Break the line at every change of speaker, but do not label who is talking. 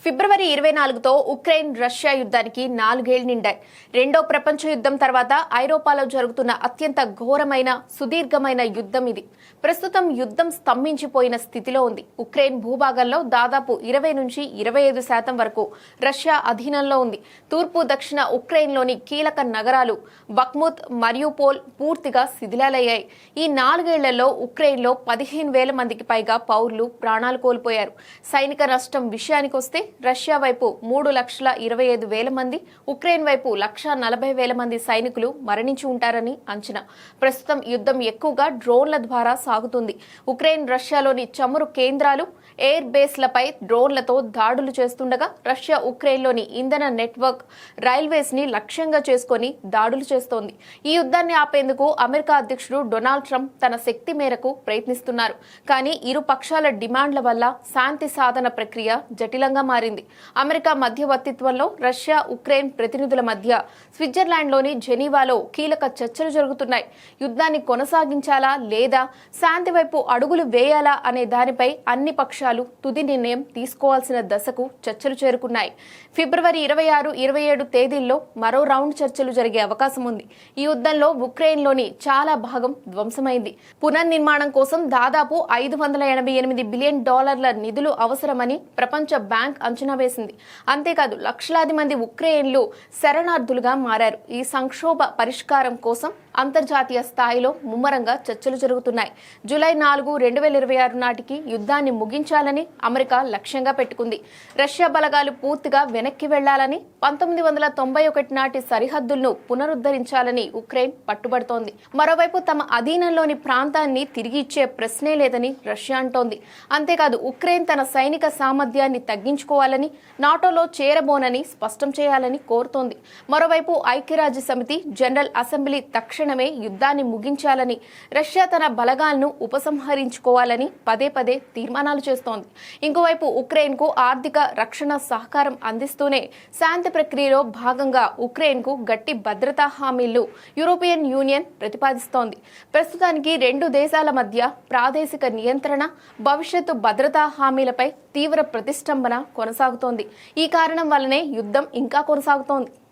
ఫిబ్రవరి 24తో Ukraine Russia యుద్ధానికి 4 ఏళ్లు నిండాయి. రెండో ప్రపంచ యుద్ధం తర్వాత ఐరోపాలో జరుగుతున్న అత్యంత ఘోరమైన సుదీర్ఘమైన యుద్ధం ఇది. ప్రస్తుతం యుద్ధం స్తంభించిపోయిన స్థితిలో ఉంది. ఉక్రెయిన్ భూభాగంలో దాదాపు 20 నుంచి 25% వరకు రష్యా అధీనంలో ఉంది. తూర్పు దక్షిణ ఉక్రెయిన్లోని కీలక నగరాలు బఖ్ముత్, మరియుపోల్ పూర్తిగా శిథిలాలయ్యాయి. ఈ 4 ఏళ్లలో ఉక్రెయిన్లో 15,000 మందికి పైగా పౌరులు ప్రాణాలు కోల్పోయారు. సైనిక నష్టం విషయానికొస్తే రష్యా వైపు 3,25,000 మంది, ఉక్రెయిన్ వైపు 1,40,000 మంది సైనికులు మరణించి ఉంటారని అంచనా. ప్రస్తుతం యుద్ధం ఎక్కువగా డ్రోన్ల ద్వారా సాగుతుంది. ఉక్రెయిన్ రష్యాలోని చమురు కేంద్రాలు, ఎయిర్ బేస్లపై డ్రోన్లతో దాడులు చేస్తుండగా రష్యా ఉక్రెయిన్లోని ఇంధన నెట్వర్క్, రైల్వేస్ ని లక్ష్యంగా చేసుకుని దాడులు చేస్తోంది. ఈ యుద్ధాన్ని ఆపేందుకు అమెరికా అధ్యక్షుడు డొనాల్డ్ ట్రంప్ తన శక్తి మేరకు ప్రయత్నిస్తున్నారు. కానీ ఇరు పక్షాల డిమాండ్ల వల్ల శాంతి సాధన ప్రక్రియ జటిలంగా మారింది. అమెరికా మధ్యవర్తిత్వంలో రష్యా ఉక్రెయిన్ ప్రతినిధుల మధ్య స్విట్జర్లాండ్లోని జెనీవాలో కీలక చర్చలు జరుగుతున్నాయి. యుద్ధాన్ని కొనసాగించాలా లేదా శాంతి వైపు అడుగులు వేయాలా అనే దానిపై అన్ని పక్షాలు తుది నిర్ణయం తీసుకోవాల్సిన దశకు చర్చలు చేరుకున్నాయి. ఫిబ్రవరి 26, 27 తేదీల్లో మరో రౌండ్ చర్చలు జరిగే అవకాశం ఉంది. ఈ యుద్ధంలో ఉక్రెయిన్లోని చాలా భాగం ధ్వంసమైంది. పునర్నిర్మాణం కోసం దాదాపు $588 బిలియన్ నిధులు అవసరమని ప్రపంచ బ్యాంక్ అంచనా వేసింది. అంతేకాదు లక్షలాది మంది ఉక్రెయిన్లు శరణార్థులుగా మారారు. ఈ సంక్షోభ పరిష్కారం కోసం అంతర్జాతీయ స్థాయిలో ముమ్మరంగా చర్చలు జరుగుతున్నాయి. జూలై 4, 2026 నాటికి యుద్ధాన్ని ముగించాలని అమెరికా లక్ష్యంగా పెట్టుకుంది. రష్యా బలగాలు పూర్తిగా వెనక్కి వెళ్లాలని, 1991 నాటి సరిహద్దులను పునరుద్ధరించాలని ఉక్రెయిన్ పట్టుబడుతోంది. మరోవైపు తమ అధీనంలోని ప్రాంతాన్ని తిరిగి ఇచ్చే ప్రశ్నే లేదని రష్యా అంటోంది. అంతేకాదు ఉక్రెయిన్ తన సైనిక సామర్థ్యాన్ని తగ్గించుకోవాలని, నాటోలో చేరబోనని స్పష్టం చేయాలని కోరుతోంది. మరోవైపు ఐక్యరాజ్య సమితి జనరల్ అసెంబ్లీ తక్షణమే యుద్ధాన్ని ముగించాలని, రష్యా తన బలగాలను ఉపసంహరించుకోవాలని పదే పదే తీర్మానాలు చేస్తోంది. ఇంకోవైపు ఉక్రెయిన్ కు ఆర్థిక రక్షణ సహకారం అందిస్తూనే శాంతి ప్రక్రియలో భాగంగా ఉక్రెయిన్ కు గట్టి భద్రతా హామీలు యూరోపియన్ యూనియన్ ప్రతిపాదిస్తోంది. ప్రస్తుతానికి రెండు దేశాల మధ్య ప్రాదేశిక నియంత్రణ, భవిష్యత్తు భద్రతా హామీలపై తీవ్ర ప్రతిష్టంభన కొనసాగుతోంది. ఈ కారణం వల్లనే యుద్ధం ఇంకా కొనసాగుతోంది.